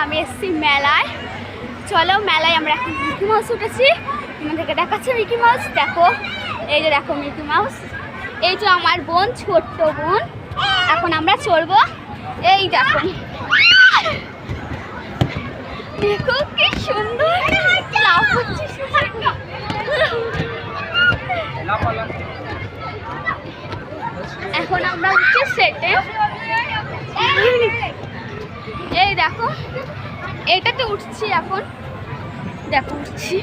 আমি এসেছি মেলায়। চলো মেলায় আমরা এখন মিকি মাউস উঠেছি, তোমাদেরকে দেখাচ্ছি মিকি মাউস। দেখো এই যে দেখো মিকি মাউস, এই যে আমার বোন, ছোট্ট বোন। এখন আমরা চলবো। এই দেখো দেখো কি সুন্দর লাভ হচ্ছে। এখন আমরা উঠছি সেটে। এই দেখো এটাতে উঠছি এখন, দেখো উঠছি,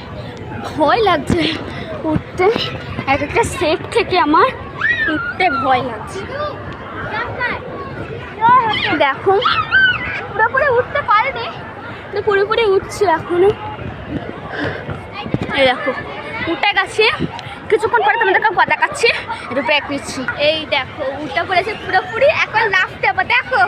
ভয় লাগছে উঠতে। এক একটা সেট থেকে আমার উঠতে ভয় লাগছে। দেখো পুরোপুরি উঠতে পারিনি, তো পুরোপুরি উঠছি এখনো। এই দেখো উঠে গেছি, কিছুক্ষণ পরে তোমাদেরকে দেখাচ্ছি, একটু ব্রেক নিচ্ছি। এই দেখো উঠে পড়েছে পুরোপুরি, এখন লাফতে হবে। দেখো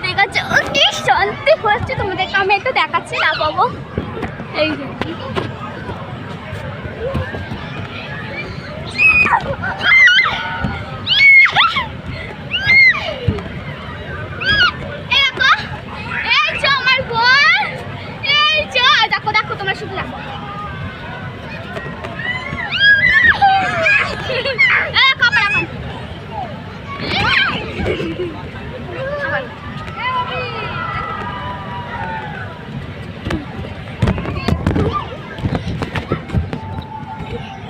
ঠিক আছে, কি শান্তি হচ্ছে, তোমাদেরকে আমি একটু দেখাচ্ছি না বাবু। এই দেখো দেখো তোমরা শুধু দেখো।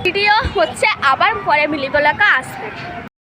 ভিডিও হচ্ছে আবার পরে মিলিবলাকা আসবে।